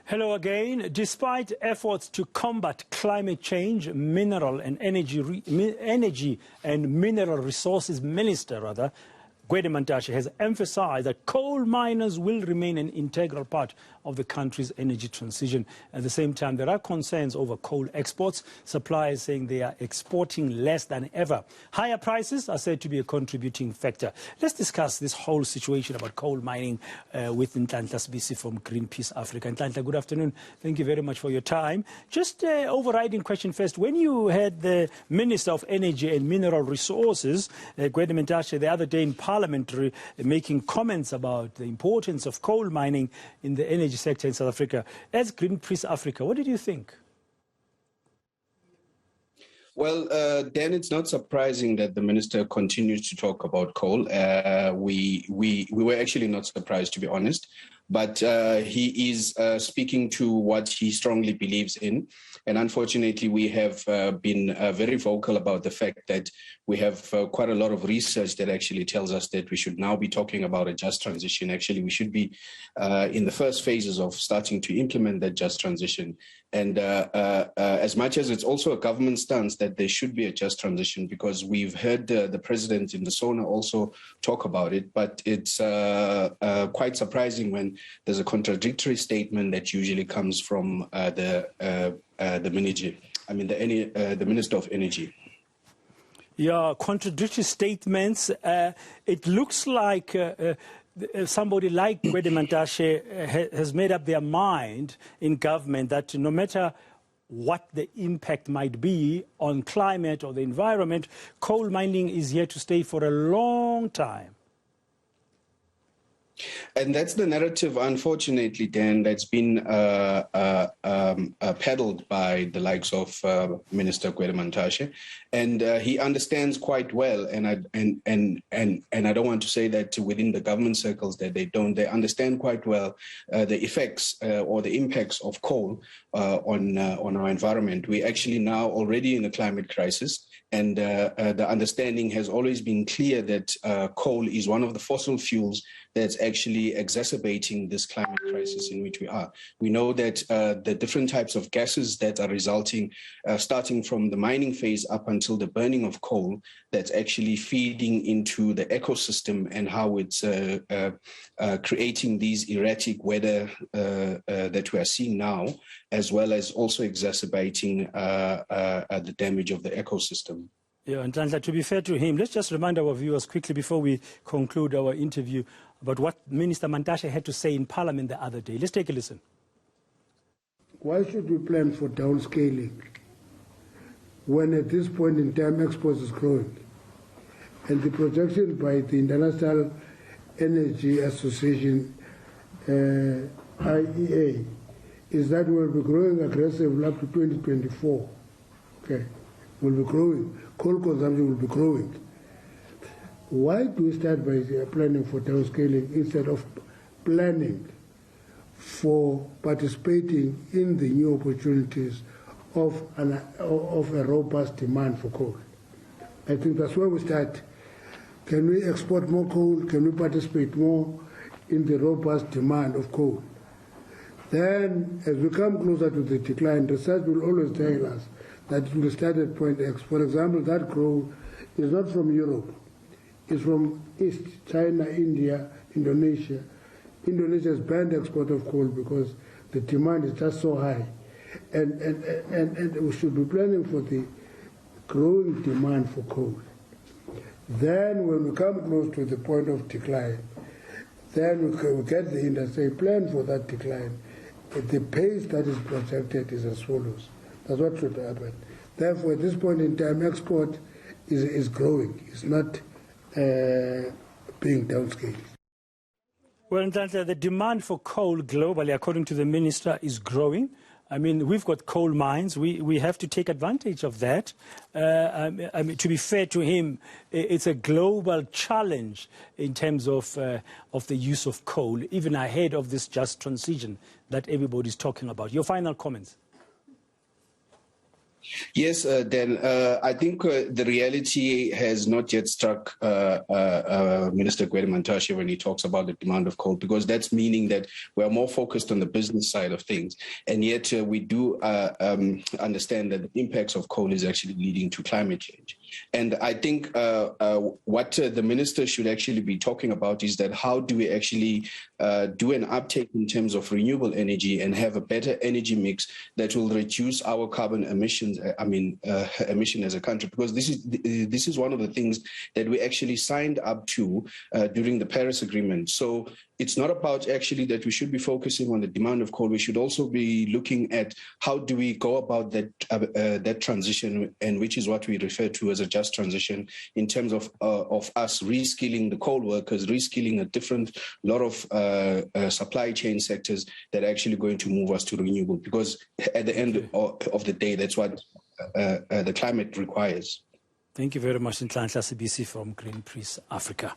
Hello again. Despite efforts to combat climate change, energy and mineral resources Minister Gwede Mantashe has emphasized that coal miners will remain an integral part of the country's energy transition. At the same time, there are concerns over coal exports, suppliers saying they are exporting less than ever. Higher prices are said to be a contributing factor. Let's discuss this whole situation about coal mining with Nhlanhla Sibisi from Greenpeace Africa. Nhlanhla, good afternoon. Thank you very much for your time. Just an overriding question first. When you had the Minister of Energy and Mineral Resources, Gwede Mantashe, the other day in Parliament, making comments about the importance of coal mining in the energy sector in South Africa. As Greenpeace Africa, what did you think? Well, Dan, it's not surprising that the minister continues to talk about coal. We were actually not surprised, to be honest. But he is speaking to what he strongly believes in. And unfortunately, we have been very vocal about the fact that we have quite a lot of research that actually tells us that we should now be talking about a just transition. Actually, we should be in the first phases of starting to implement that just transition. And as much as it's also a government stance that there should be a just transition, because we've heard the president in the SONA also talk about it, but it's quite surprising when there's a contradictory statement that usually comes from the Minister of Energy. Yeah, contradictory statements. It looks like somebody like Gwede Mantashe has made up their mind in government that no matter what the impact might be on climate or the environment, coal mining is here to stay for a long time. And that's the narrative, unfortunately, Dan, that's been peddled by the likes of Minister Gwede Mantashe, and he understands quite well. And I don't want to say that within the government circles that they don't. They understand quite well the effects or the impacts of coal on our environment. We actually now already in a climate crisis. And the understanding has always been clear that coal is one of the fossil fuels that's actually exacerbating this climate crisis in which we are. We know that the different types of gases that are resulting, starting from the mining phase up until the burning of coal, that's actually feeding into the ecosystem and how it's creating these erratic weather that we are seeing now, as well as also exacerbating the damage of the ecosystem. Yeah, and to be fair to him, let's just remind our viewers quickly before we conclude our interview about what Minister Mantashe had to say in Parliament the other day. Let's take a listen. Why should we plan for downscaling when at this point in time exports is growing? And the projection by the International Energy Association, IEA, is that we'll be growing aggressively up to 2024. Okay, we'll be growing. Coal consumption will be growing. Why do we start by planning for downscaling instead of planning for participating in the new opportunities of a robust demand for coal? I think that's where we start. Can we export more coal? Can we participate more in the robust demand of coal? Then, as we come closer to the decline, research will always tell us that it will start at point X. For example, that growth is not from Europe. It's from East, China, India, Indonesia. Indonesia has banned export of coal because the demand is just so high. And we should be planning for the growing demand for coal. Then when we come close to the point of decline, then we get the industry plan for that decline. The pace that is projected is as follows. That's what should happen. Therefore, at this point in time, export is growing. It's not being downscaled. Well, the demand for coal globally, according to the minister, is growing. I mean, we've got coal mines. We have to take advantage of that. I mean, to be fair to him, it's a global challenge in terms of the use of coal, even ahead of this just transition that everybody's talking about. Your final comments? Yes, Dan, I think the reality has not yet struck Minister Gwede Mantashe when he talks about the demand of coal, because that's meaning that we're more focused on the business side of things. And yet we do understand that the impacts of coal is actually leading to climate change. And I think what the minister should actually be talking about is that how do we actually do an uptake in terms of renewable energy and have a better energy mix that will reduce our carbon emissions, emission as a country, because this is one of the things that we actually signed up to during the Paris Agreement. So it's not about actually that we should be focusing on the demand of coal. We should also be looking at how do we go about that transition, and which is what we refer to as a just transition, in terms of us reskilling the coal workers, reskilling a different lot of supply chain sectors that are actually going to move us to renewable. Because at the end of the day, that's what the climate requires. Thank you very much, Nhlanhla Sibisi from Greenpeace Africa.